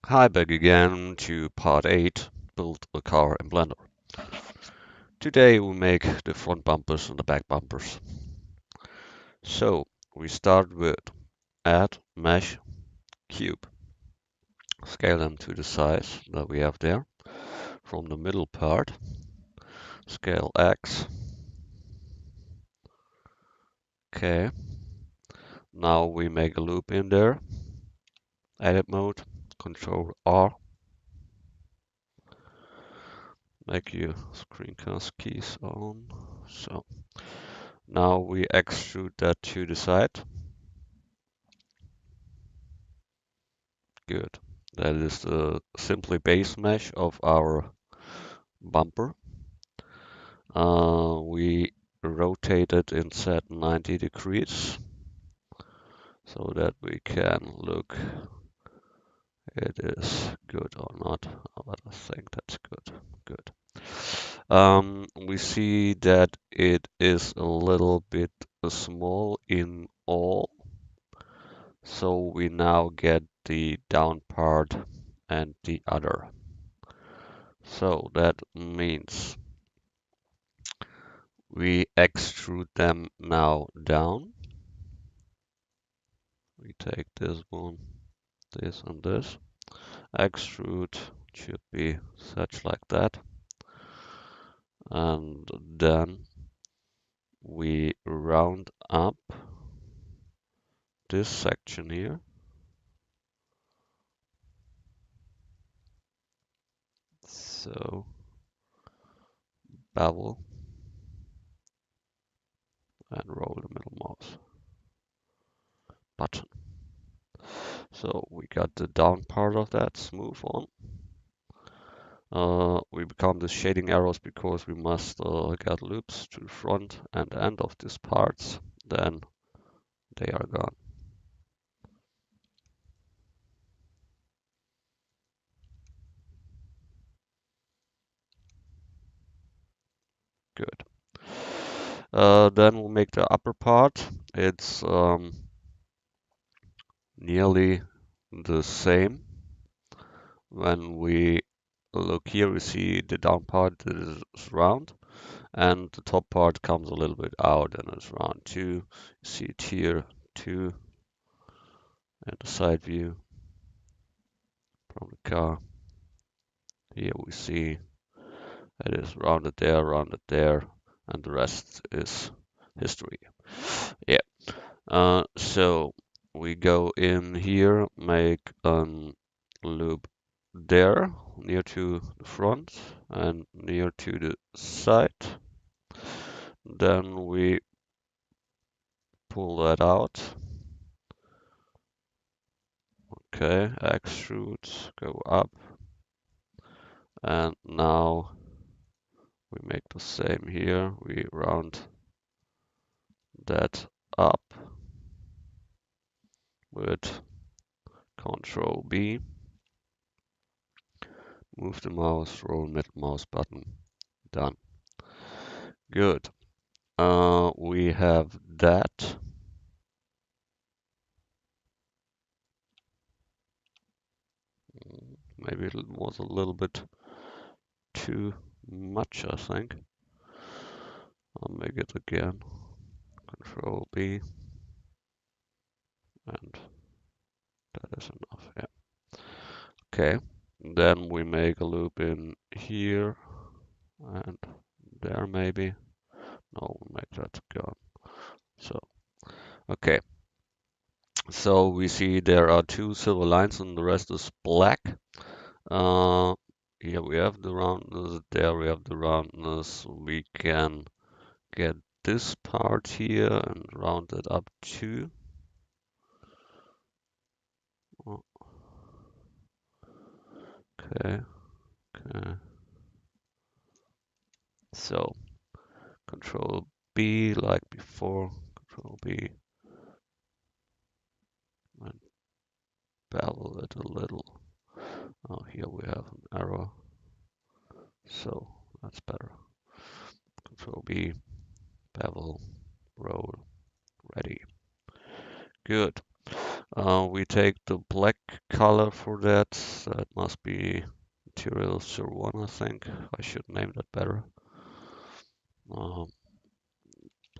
Hi, back again to part 8, build a car in Blender. Today we make the front bumpers and the back bumpers. So we start with add mesh cube. Scale them to the size that we have there. From the middle part, scale X. Okay, now we make a loop in there. Edit mode, Control R. Make your screencast keys on. So now we extrude that to the side. Good. That is the simply base mesh of our bumper. We rotate it in set 90 degrees so that we can look it is good or not. But I think that's good. Good. We see that it is a little bit small in all. So we now get the down part and the other. So that means we extrude them now down. We take this one, this and this. Extrude should be such like that. And then we round up this section here. So bevel and roll the middle mouse button. So we got the down part of that smooth on. We become the shading arrows because we must get loops to the front and end of these parts. Then they are gone. Good. Then we'll make the upper part. It's nearly the same. When we look here, we see the down part is round, and the top part comes a little bit out and it's round too. You see it here too, and the side view from the car. Here we see it is rounded there, and the rest is history. Yeah. So we go in here, make a loop there, near to the front and near to the side. Then we pull that out. Okay, extrude, go up. And now we make the same here. We round that up with Control B. Move the mouse, roll middle mouse button. Done. Good. We have that. Maybe it was a little bit too much, I think. I'll make it again. Control B. And that is enough, yeah. Okay. Then we make a loop in here and there maybe. No, we'll make that gone. So, okay. So we see there are two silver lines and the rest is black. Uh, Here we have the roundness, there we have the roundness. We can get this part here and round it up too. Okay, okay. So Control B like before, Control B and bevel it a little. Oh, here we have an arrow, so that's better. Control B, bevel, roll, ready. Good. We take the black color for that. That must be material 01, I think. I should name that better. Um,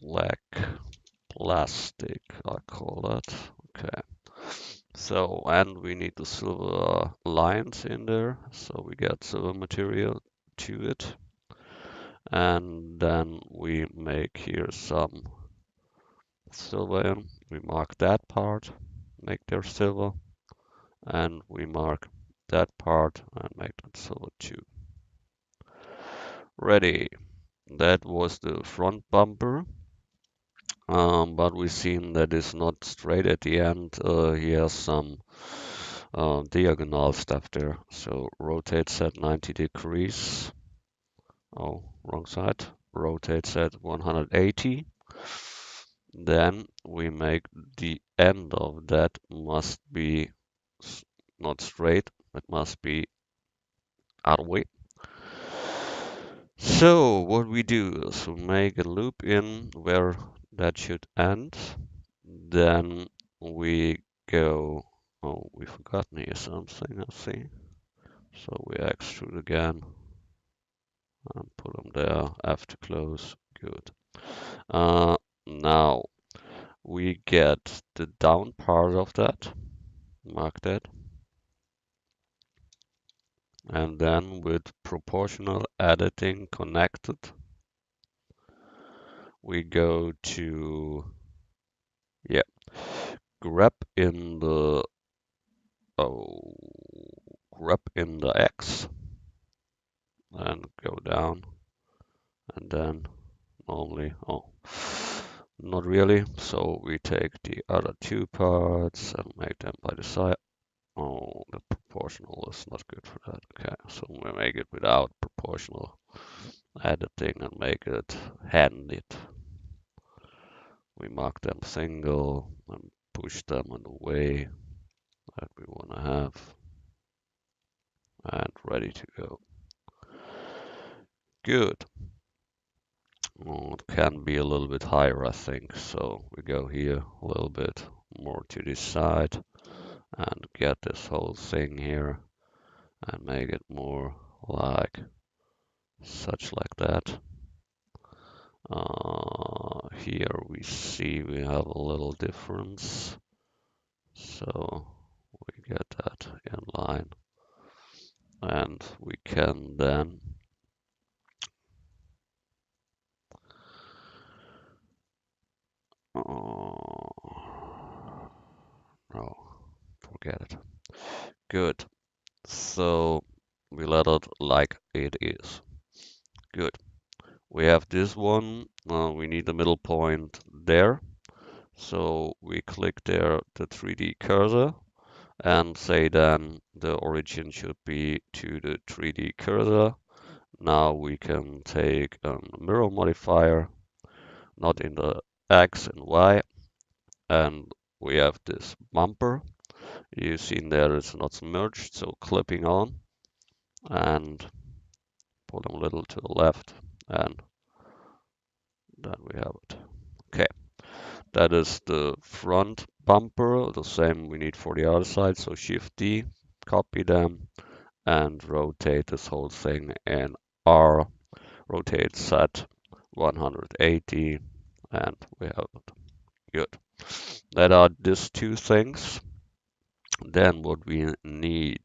Black plastic, I call that. Okay. So, and we need the silver lines in there. So we get silver material to it. And then we make here some silver in. We mark that part, make there silver. And we mark that part and make that silver too. Ready. That was the front bumper. But we've seen that it's not straight at the end. He has some diagonal stuff there. So rotates at 90 degrees. Oh, wrong side. Rotates at 180. Then we make the end of that must be not straight. It must be out of way. So what we do is we make a loop in where that should end. Then we go, oh, we forgotten here something, I see. So we extrude again and put them there after close. Good. Now we get the down part of that, mark that. And then with proportional editing connected, we go to, yeah, grab in the, oh, grab in the X and go down and then normally, oh, not really. So we take the other two parts and make them by the side. Oh, the proportional is not good for that. Okay, so we make it without proportional editing and make it handed. We mark them single and push them in the way that we want to have and ready to go. Good. Oh, it can be a little bit higher, I think. So we go here a little bit more to this side and get this whole thing here and make it more like such like that. Here we see we have a little difference. So we get that in line and we can then no, forget it. Good. So we let it like it is. Good. We have this one. We need the middle point there. So we click there the 3D cursor and say then the origin should be to the 3D cursor. Now we can take a mirror modifier, not in the X and Y, and we have this bumper. You've seen there it's not merged, so clipping on and pull them a little to the left, and then we have it. Okay, that is the front bumper. The same we need for the other side, so Shift D, copy them, and rotate this whole thing in R. Rotate set 180, and we have it. Good. That are these two things. Then what we need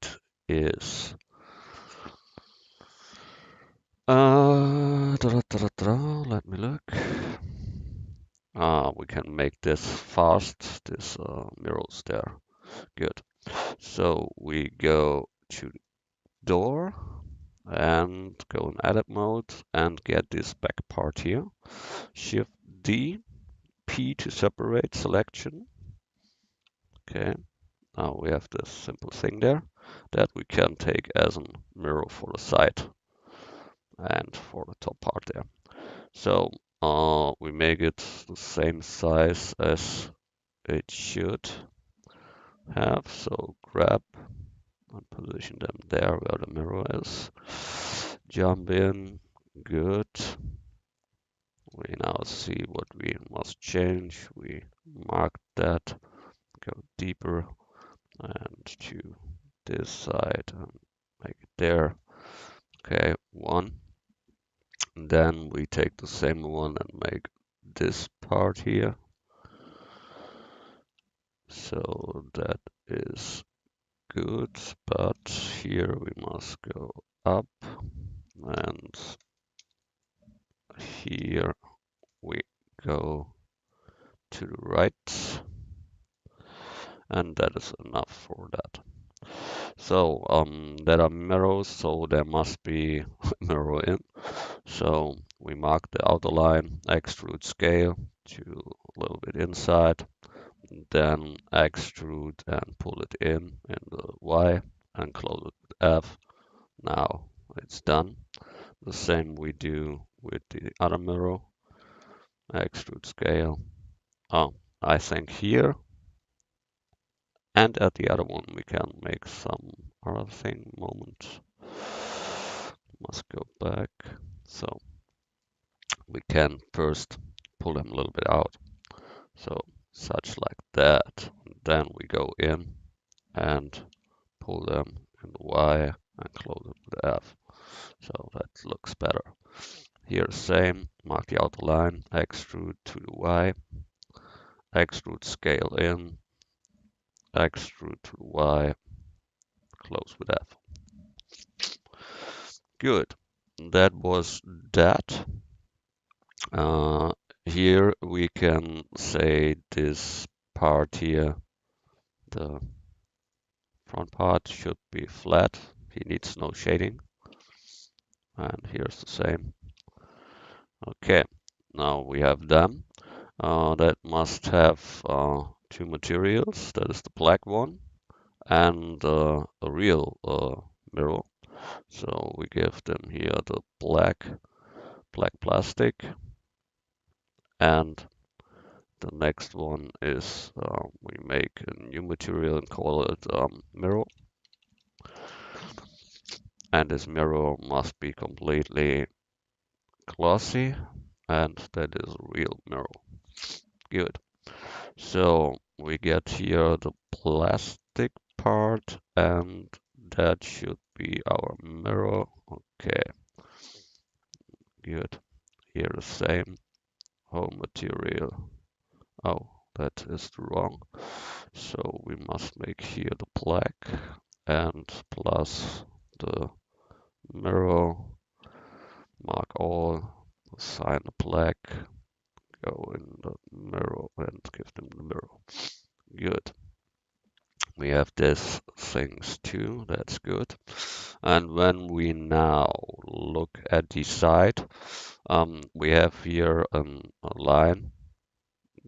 is let me look. We can make this fast, this mirrors there. Good. So we go to door and go in edit mode and get this back part here. Shift D, P to separate selection. Okay. Now we have this simple thing there that we can take as a mirror for the side and for the top part there. So we make it the same size as it should have. So grab and position them there where the mirror is. Jump in, good. We now see what we must change. We mark that, go deeper, and to this side and make it there. Okay, one. And then we take the same one and make this part here. So that is good, but here we must go up, and here we go to the right, and that is enough for that. So there are mirrors, so there must be a mirror in. So we mark the outer line, extrude scale to a little bit inside, then extrude and pull it in the Y and close it with F. Now it's done. The same we do with the other mirror, extrude scale. Oh, I think here and at the other one we can make some other thing. Moment. Must go back. So we can first pull them a little bit out. So such like that. Then we go in and pull them in the Y and close it with F. So that looks better. Here same, mark the outer line, extrude to the Y, extrude scale in, extrude to the Y, close with F. Good. That was that. Uh, Here we can say this part here, the front part should be flat. He needs no shading. And here's the same. Okay, now we have them. That must have two materials. That is the black one and a real mirror. So we give them here the black plastic, and the next one is we make a new material and call it mirror. And this mirror must be completely glossy, and that is a real mirror. Good. So we get here the plastic part, and that should be our mirror. Okay, good. Here the same whole material. Oh, that is wrong. So we must make here the black and plus the mirror. Mark all, assign the black, go in the mirror and give them the mirror. Good. We have these things too, that's good. And when we now look at the side, we have here a line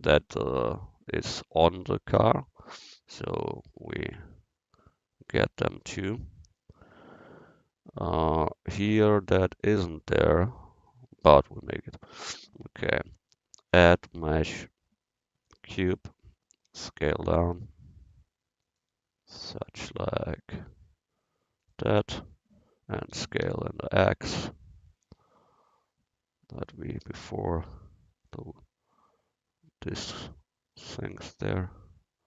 that is on the car. So we get them too. Here that isn't there, but we make it. Okay, add mesh cube, scale down, such like that, and scale in the X that we before the, this things there.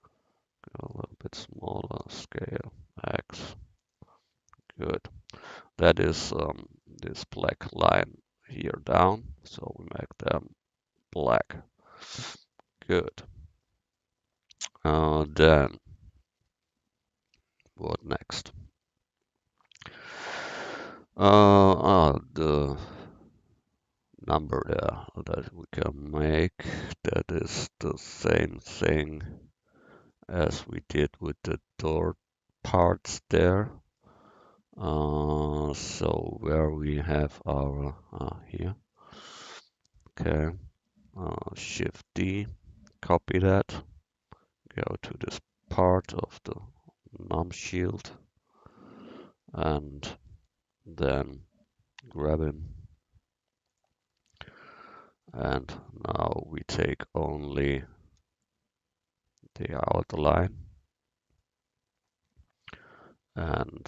Go a little bit smaller, scale X. Good. That is this black line here down, so we make them black. Good. Then what next? The number there that we can make, that is the same thing as we did with the door parts there. So where we have our here, okay, Shift D, copy that, go to this part of the num shield, and then grab him. And now we take only the outer line and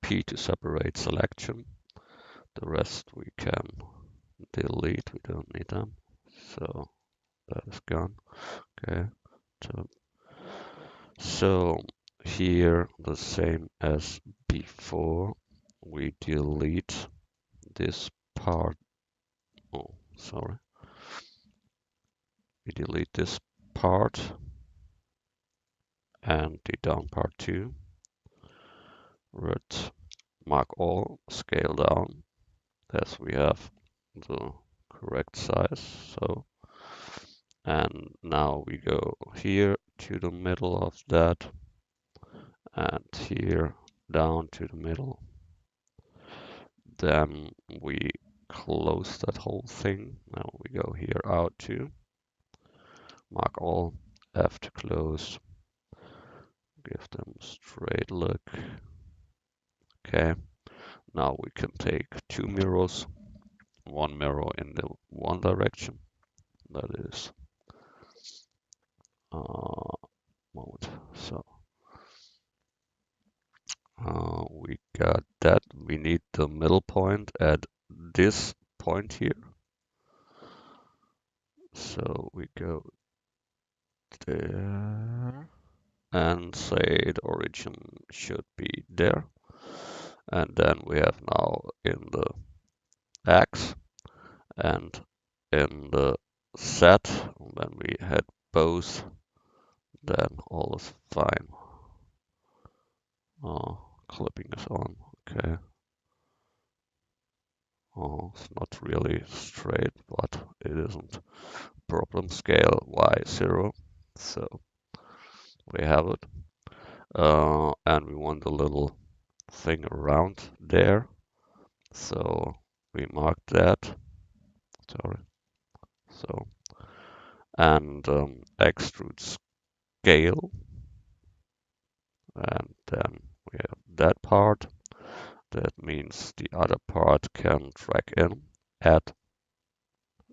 P to separate selection. The rest we can delete, we don't need them. So that is gone. Okay, so So here, the same as before, we delete this part. Oh, sorry. We delete this part and the down part too. Red, mark all, scale down as we have the correct size. So, and now we go here to the middle of that and here down to the middle. Then we close that whole thing. Now we go here out to mark all, F to close, give them a straight look. Okay, now we can take two mirrors, one mirror in the one direction, that is mode. So we got that. We need the middle point at this point here. So we go there and say the origin should be there. And then we have now in the X and in the Z, when we had both, then all is fine. Clipping is on, okay. It's not really straight, but it isn't. Problem scale Y0, so we have it. And we want a little thing around there, so we mark that. Sorry. So, and extrude scale, and then we have that part. That means the other part can drag in, add,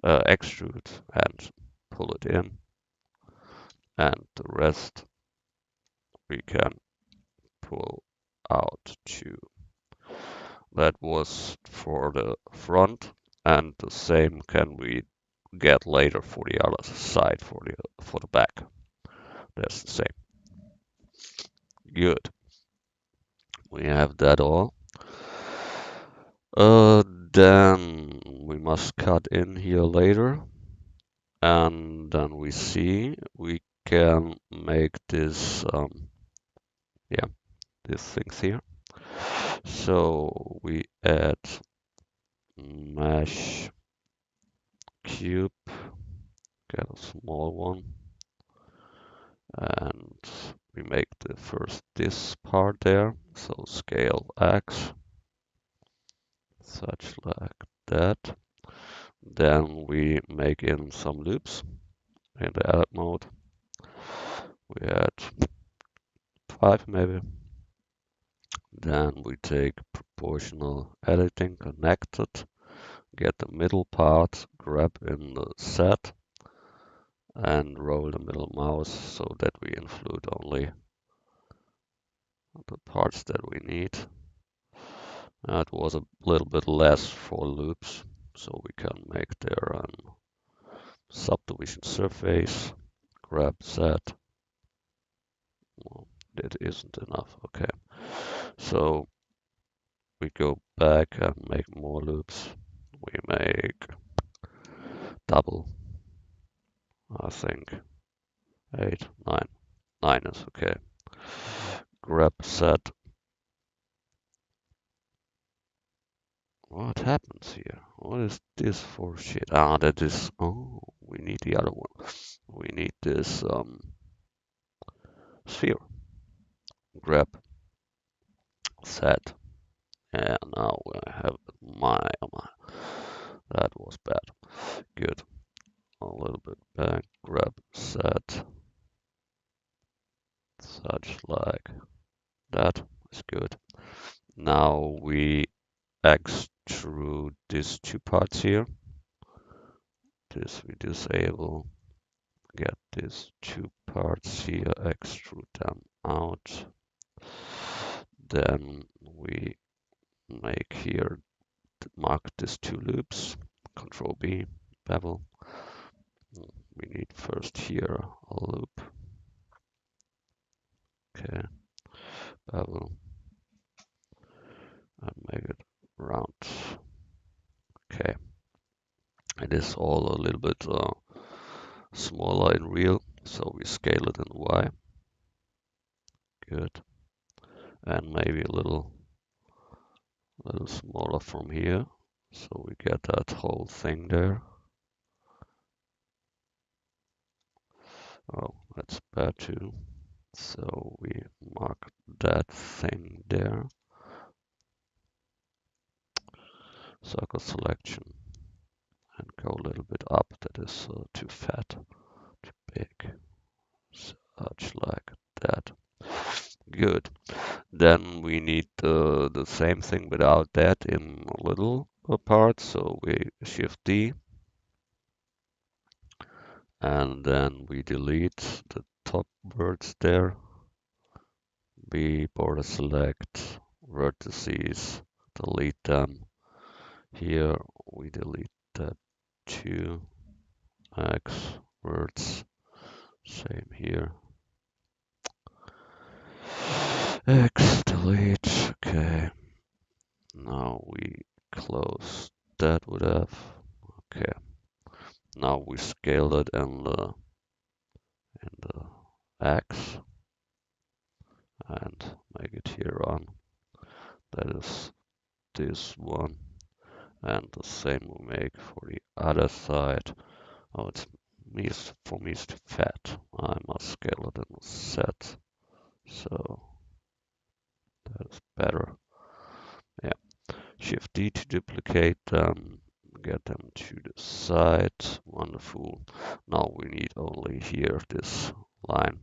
extrude, and pull it in, and the rest we can pull out too. That was for the front, and the same can we get later for the other side, for the back. That's the same. Good. We have that all. Then we must cut in here later, and then we see we can make this, yeah, these things here. So we add mesh cube, get a small one, and we make the first this part there. So scale X, such like that. Then we make in some loops in the edit mode. We add 5 maybe. Then we take proportional editing, connect it, get the middle part, grab in the set, and roll the middle mouse so that we include only the parts that we need. It was a little bit less for loops, so we can make there a subdivision surface, grab that. Well, that isn't enough, okay. So we go back and make more loops. We make double, I think, 8, 9. 9 is okay. Grab set. What happens here? What is this for shit? Ah, that is, oh, we need the other one. We need this sphere. Grab set. And now I have my, that was bad. Good. A little bit back. Grab set. Such like that is good. Now we extrude these two parts here. This we disable. Get these two parts here, extrude them out. Then we make here, mark these two loops. Control B, bevel. We need first here a loop. Okay, bevel and make it round. Okay, it is all a little bit smaller in real, so we scale it in Y. Good, and maybe a little smaller from here, so we get that whole thing there. Oh, that's bad too. So we mark that thing there. Circle selection and go a little bit up. That is too fat, too big. Such like that. Good. Then we need the same thing without that in a little part. So we Shift D and then we delete the top words there. B border select vertices, delete them. Here we delete that 2x words. Same here. X delete. Okay. Now we close that with F. Okay. Now we scale it in the X and make it here on. That is this one. And the same we make for the other side. Oh, for me it's too fat. I must scale it in the set. So that is better. Yeah. Shift D to duplicate them, get them to the side. Wonderful. Now we need only here this line.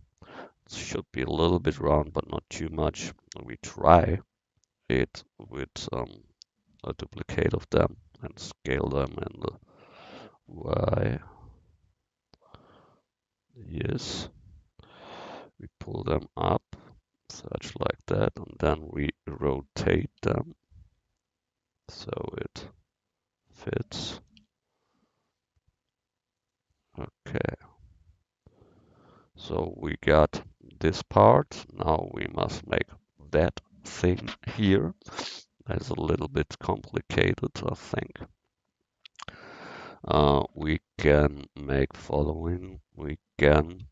It should be a little bit round, but not too much. We try it with a duplicate of them and scale them in the Y. Yes. We pull them up, such like that, and then we rotate them so it fits. Okay. So we got this part. Now we must make that thing here. That's a little bit complicated, I think. We can make following. We can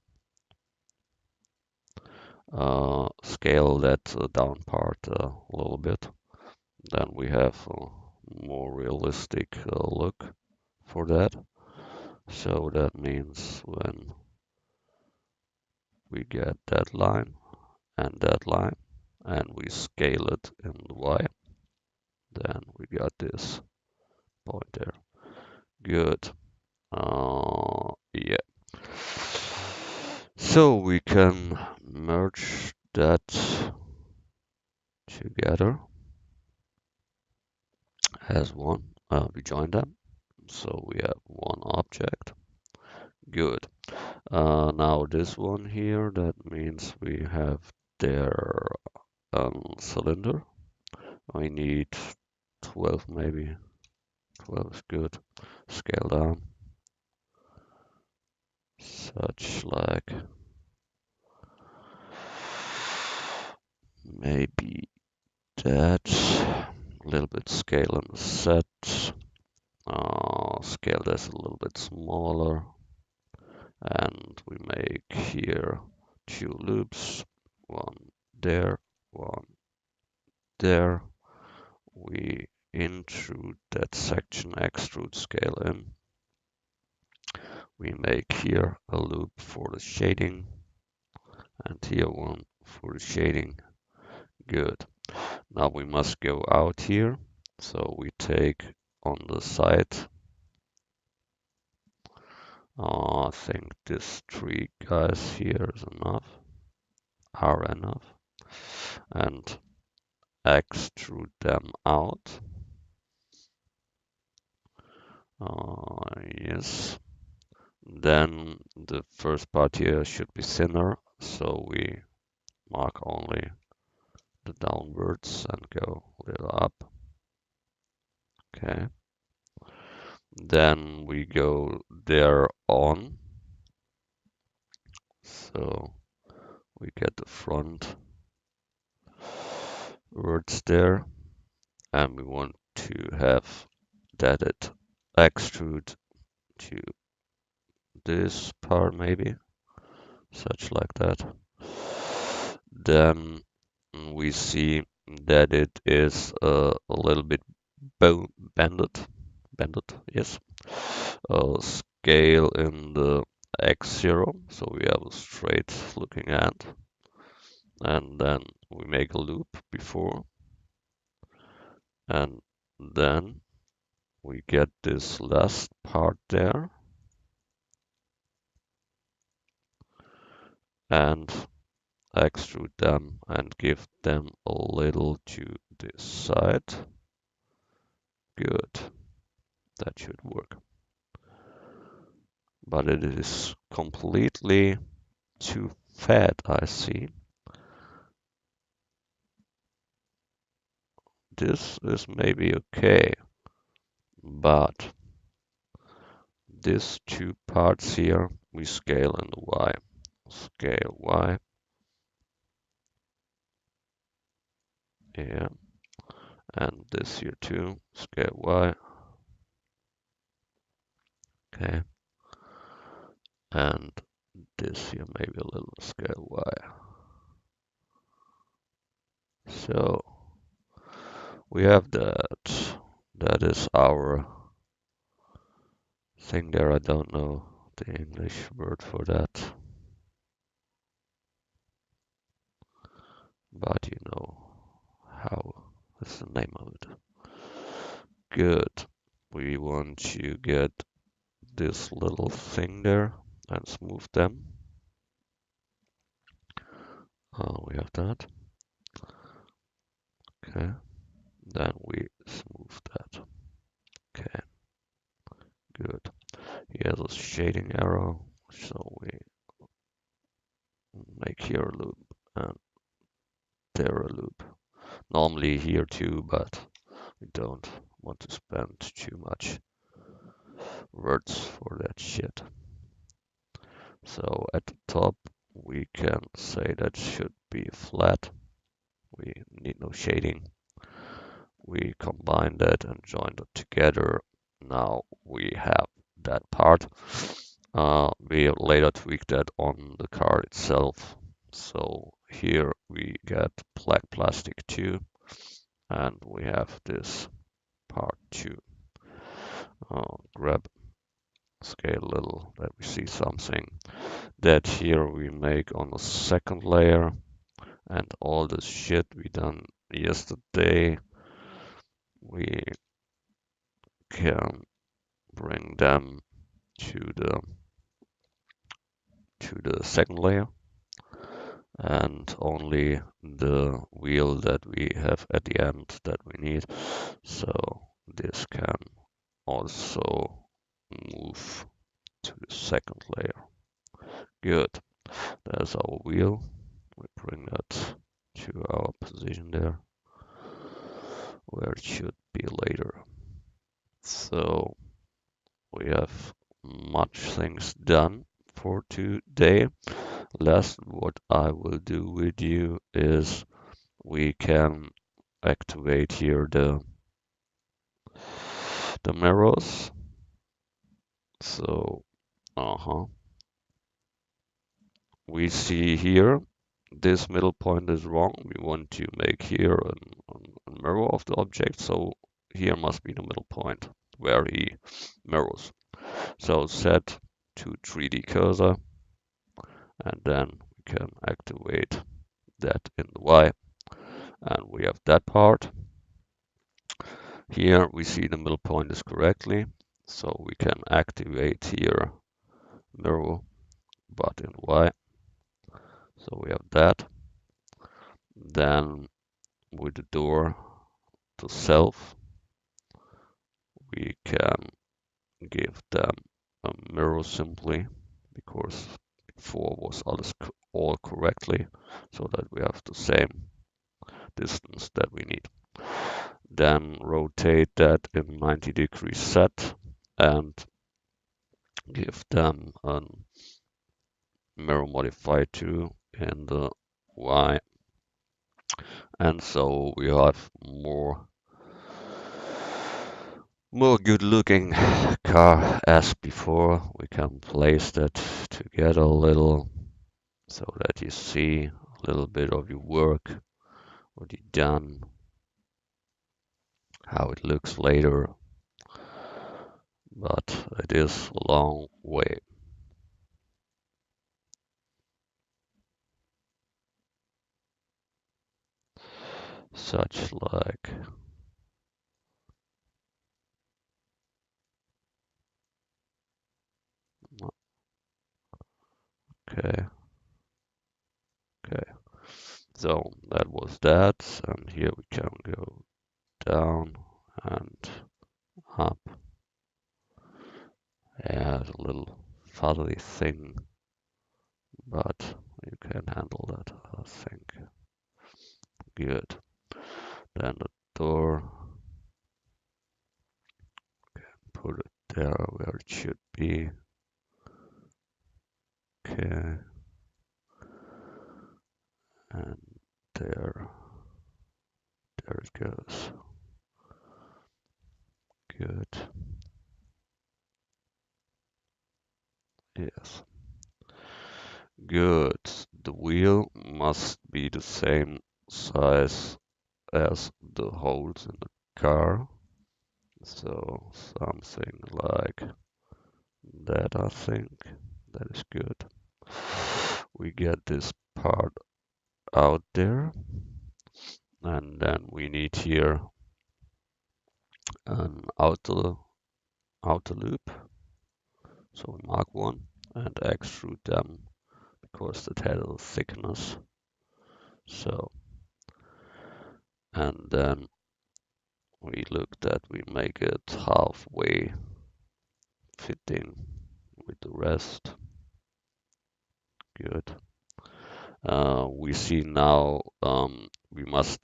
scale that down part a little bit. Then we have a more realistic look for that. So that means when we get that line and we scale it in the Y, then we got this point there. Good. Yeah. So we can merge that together as one. We join them. So we have one object. Good. Now this one here, that means we have their cylinder. I need 12 maybe. 12 is good. Scale down. Such like maybe that. A little bit scale on the set. Scale this a little bit smaller. And we make here 2 loops. One there, one there. We intrude that section extrude scale in. We make here a loop for the shading and here one for the shading. Good. Now we must go out here. So we take on the side. I think this 3 guys here is enough, are enough. And extrude them out. Yes. Then the first part here should be thinner, so we mark only the downwards and go a little up. Okay. Then we go there on. So we get the front it's there, and we want to have that it extrude to this part maybe, such like that. Then we see that it is a little bit bended, yes. Scale in the x0, so we have a straight looking end, and then we make a loop before, and then we get this last part there, and extrude them and give them a little to this side. Good, that should work. But it is completely too fat, I see. This is maybe okay, but these two parts here we scale in the Y. Scale Y, yeah, and this here too, scale Y, okay, and this here maybe a little scale Y. So we have that. That is our thing there. I don't know the English word for that, but you know how is the name of it. Good. We want to get this little thing there and smooth them. We have that. Okay. Then we smooth that. Okay. Good. Here's a shading arrow, so we make here a loop and there a loop. Normally here too, but we don't want to spend too much words for that shit. So at the top we can say that should be flat. We need no shading. We combine that and join it together. Now we have that part. We later tweak that on the card itself. So here we get black plastic too, and we have this part too. Grab, scale a little, that we see something. That here we make on the second layer, and all this shit we done yesterday, we can bring them to the second layer, and only the wheel that we have at the end that we need. So this can also move to the second layer. Good. There's our wheel. We bring that to our position there, where it should be later. So we have much things done for today. Last, what I will do with you is we can activate here the mirrors. So, we see here this middle point is wrong. We want to make here a mirror of the object. So here must be the middle point where he mirrors. So set to 3D cursor, and then we can activate that in the Y, and we have that part. Here we see the middle point is correctly, so we can activate here mirror, but in Y. So we have that. Then with the door to self, we can give them a mirror simply, because before was all correctly, so that we have the same distance that we need. Then rotate that in 90-degree set and give them a mirror modifier 2 in the Y, And so we have more good looking car as before. We can place that together a little so that you see a little bit of your work, what you've done, how it looks later. But it is a long way. Such like, okay, okay. So that was that, and here we can go down and up. Yeah, a little fuddly thing, but you can handle that, I think. Good. Then the door, put it there where it should be. Okay, and there, there it goes. Good. Yes. Good. The wheel must be the same size as the holes in the car. So something like that, I think. That is good. We get this part out there, and then we need here an outer loop. So we mark one and extrude them because that had a thickness. So, and then we look that we make it halfway fitting with the rest. Good. We see now we must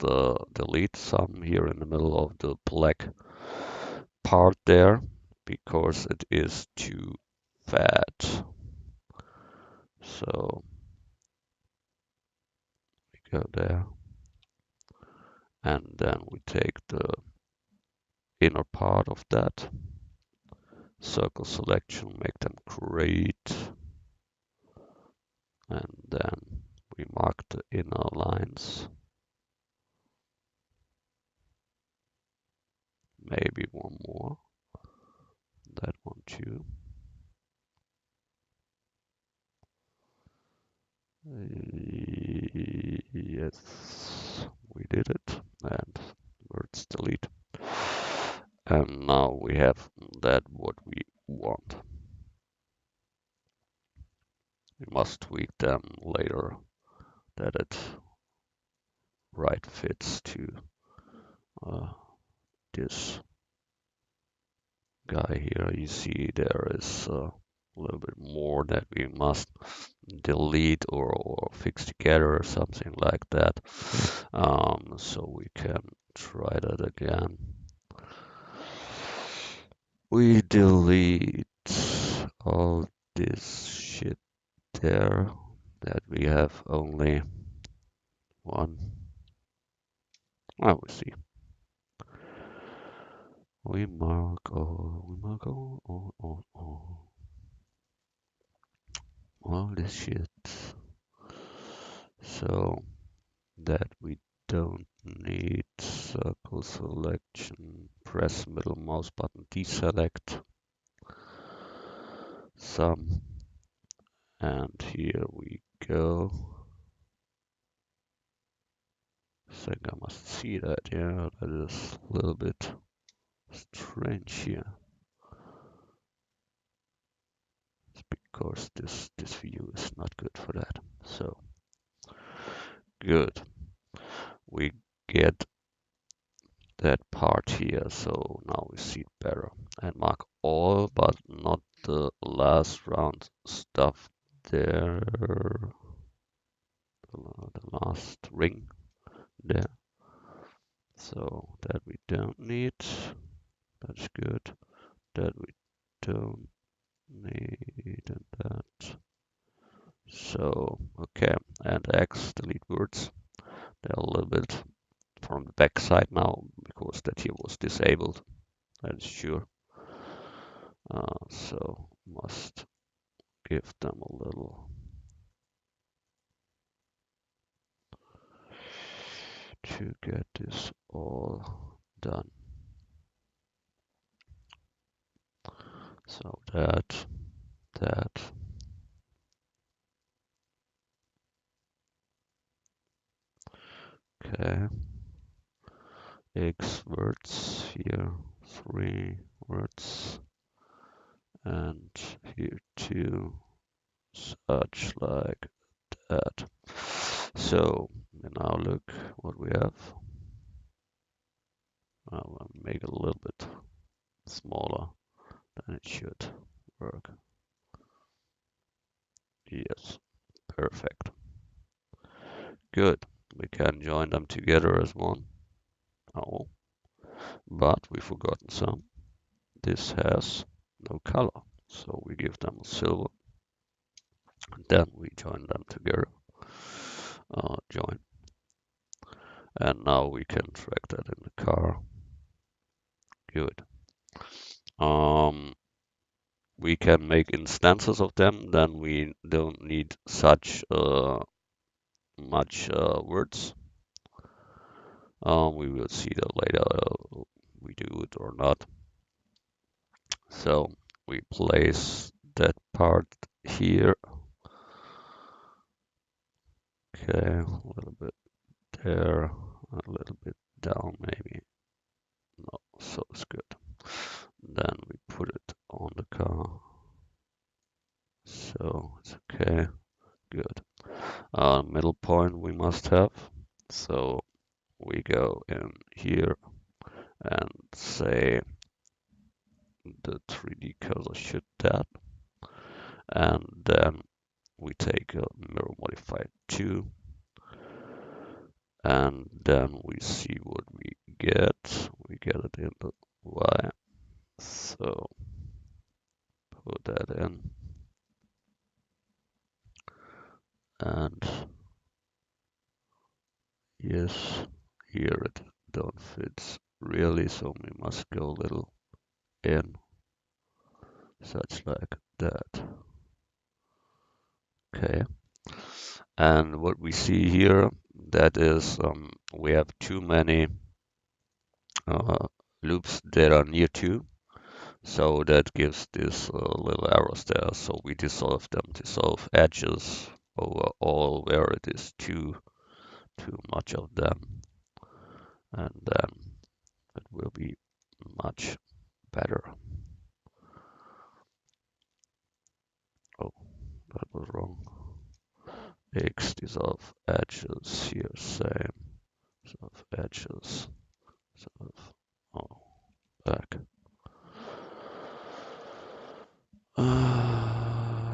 delete some here in the middle of the black part there because it is too fat. So we go there and then we take the inner part of that circle selection, make them great, and then we mark the inner lines, maybe one more, that one too. Yes, we did it, and words delete. And now we have that what we want. We must tweak them later that it right fits to uh, this guy here. You see there is a little bit more that we must delete or fix together or something like that. So we can try that again. We delete all this shit there that we have only one. I will see. We mark all this shit. So that we don't need circle selection, press middle mouse button, deselect some, and here we go. I think I must see that, yeah, that is a little bit strange here. It's because this view is not good for that. So good. We get that part here, so now we see it better. And mark all, but not the last round stuff there. The last ring there. So that we don't need. That's good. That we don't need, and that. So, okay, and X, delete words. They're a little bit from the back side now because that here was disabled. That is sure. So must give them a little to get this all done. So that, okay. X words here, 3 words, and here 2, such like that. So now look what we have. I'll make it a little bit smaller, then it should work. Yes, perfect. Good. We can join them together as one. Oh, but we've forgotten some. This has no color, so we give them a silver, and then we join them together. Join, and now we can track that in the car. Good. Um, we can make instances of them, then we don't need such much words. We will see that later, we do it or not. So we place that part here. Okay, a little bit there, a little bit down maybe. No, so it's good. Then we put it on the car. So it's okay, good. Middle point we must have. So we go in here and say the 3D cursor should that. And then we take a mirror modifier 2. And then we see what we get. We get it in the Y. So put that in. And yes, here it don't fit really, so we must go a little in, such like that. Okay. And what we see here, that is we have too many loops that are near to. So that gives this little arrows there. So we dissolve them, dissolve edges over all where it is too much of them. And then it will be much better. Oh, that was wrong. X dissolve edges here, same. Dissolve edges. Dissolve. Oh, back.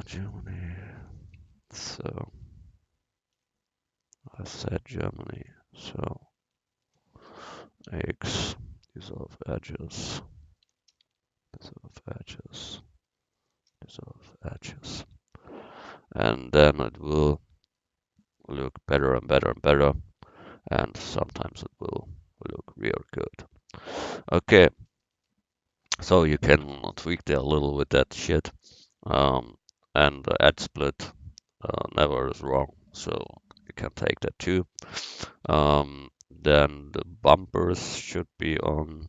Germany. So I said Germany. So X dissolve edges. Dissolve edges. Dissolve edges. And then it will look better and better and better. And sometimes it will look real good. Okay, so you can tweak there a little with that shit. And the edge split never is wrong, so you can take that too. Then the bumpers should be on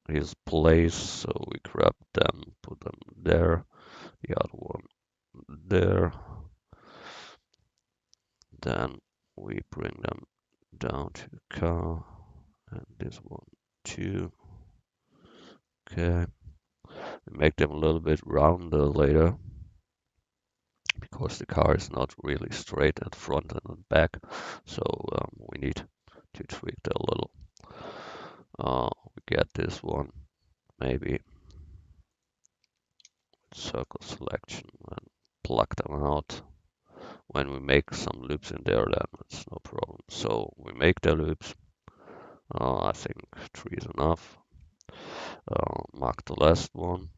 his place, so we grab them, put them there, the other one there. Then we bring them down to the car, and this one too. Okay, we make them a little bit rounder later because the car is not really straight at front and at back, so we need to tweak that a little. We get this one maybe circle selection and plug them out. When we make some loops in there, then it's no problem. So we make the loops. I think 3 is enough. Mark the last one,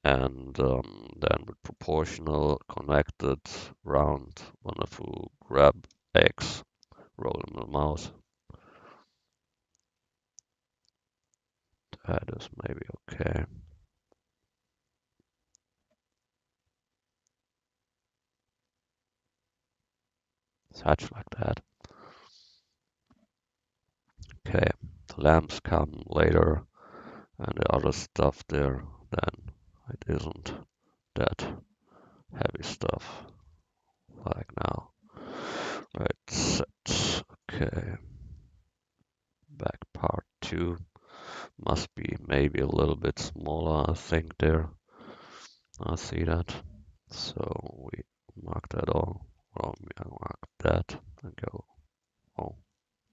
and then with proportional connected round, wonderful grab X, roll in the mouse, That is maybe okay. Such like that. Okay, the lamps come later and the other stuff there, then it isn't that heavy stuff like now. Right, set. Okay. Back part 2 must be maybe a little bit smaller, I think there. I see that. So we mark that all. Well, we mark that and go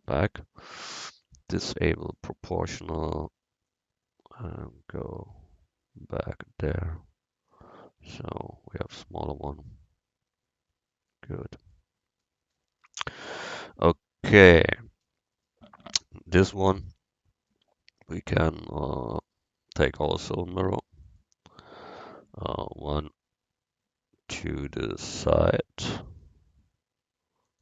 back. Disable proportional and go back there. So we have smaller one. Good. Okay, this one we can take also a mirror. One to the side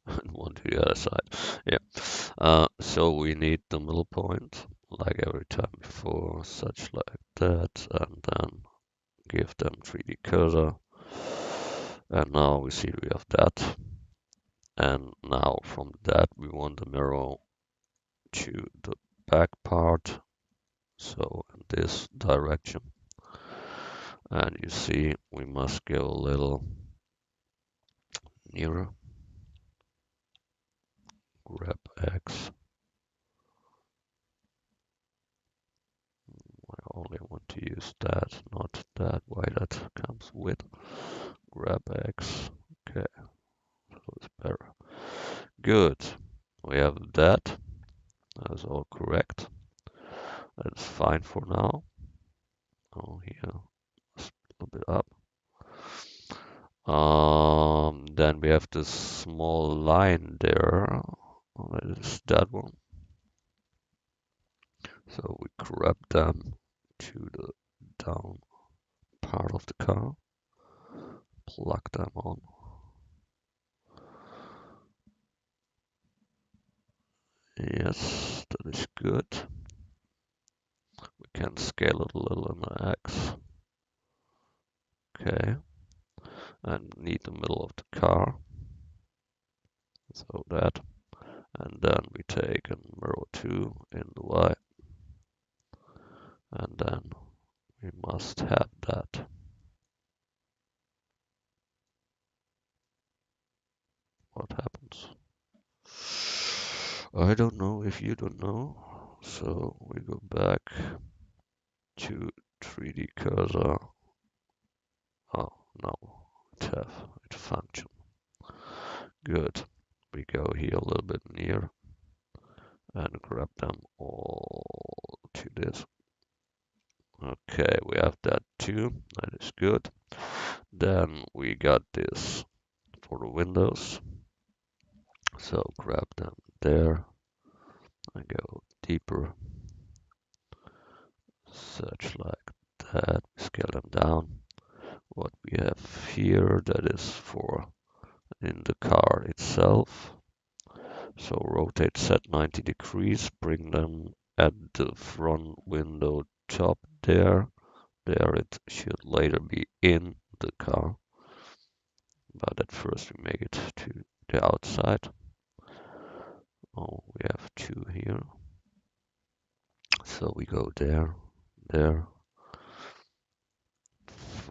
and one to the other side. Yeah. So we need the middle point, like every time before, such like that, and then give them 3D cursor. And now we see we have that. And now from that we want the mirror to the back part, so in this direction. And you see we must go a little nearer. Grab X. I only want to use that, not that. Why that comes with grab X. Okay, so it's better. Good. We have that. That is all correct. That's fine for now. Oh, here, a little bit up. Then we have this small line there. That is that one. So we grab them to the down part of the car, plug them on. Yes, that is good. We can scale it a little in the X. Okay. And need the middle of the car. So that. And then we take a mirror 2 in the Y. And then we must have that. What happens? I don't know if you don't know. So we go back to 3D cursor. Oh, no, it function. Good. We go here a little bit near and grab them all to this. Okay, we have that too. That is good. Then we got this for the windows. So grab them there and go deeper. Such like that. Scale them down. What we have here, that is for in the car itself. So rotate set 90 degrees, bring them at the front window top there. There it should later be in the car. But at first we make it to the outside. Oh, we have 2 here. So we go there,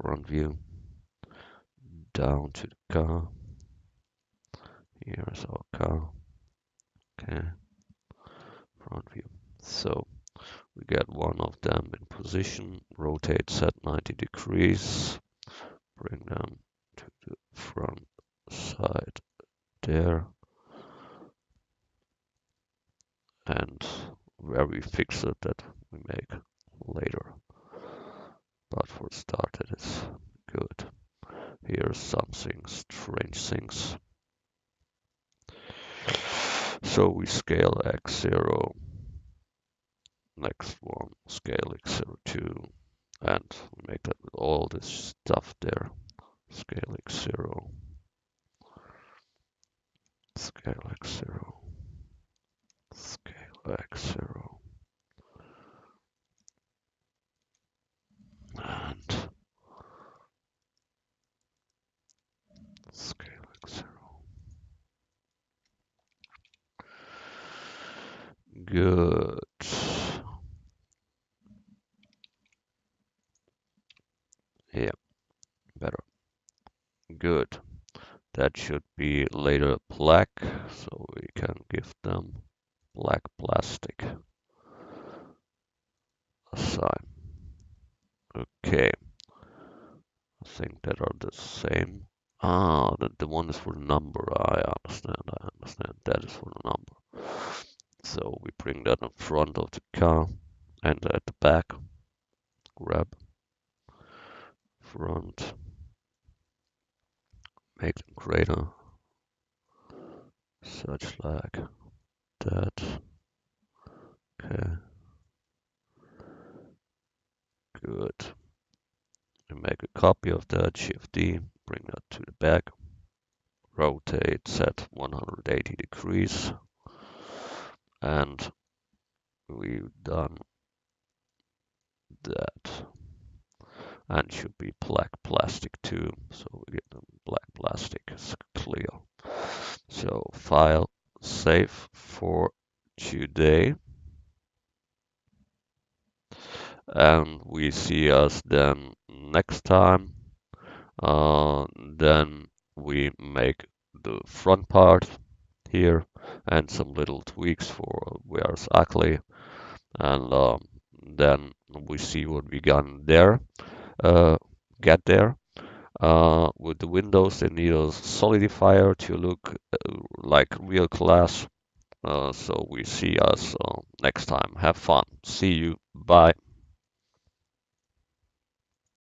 front view, down to the car. Here is our car. Okay, front view. So we get one of them in position, rotate set 90 degrees, bring them to the front side there, and where we fix it, that we make later. But for start, it is good. Here's something strange things. So we scale x0, next one scale x02, and we make that with all this stuff there. Scale x0, scale x0, scale x0. Good. Yeah, better. Good. That should be later black, so we can give them black plastic assign. Okay, I think that are the same. Ah, the one is for the number. I understand. I understand. That is for the number. So we bring that in front of the car and at the back. Grab front, make them greater, such like that. Okay, good. And make a copy of that. Shift D, bring that to the back. Rotate, set 180 degrees, and we've done that. And should be black plastic too, so we get the black plastic is clear. So file, save for today, and we see us then next time. Then we make the front part here and some little tweaks for where it's ugly, and then we see what we got there. Get there. With the windows, they need a solidifier to look like real glass. So we see us next time. Have fun. See you. Bye.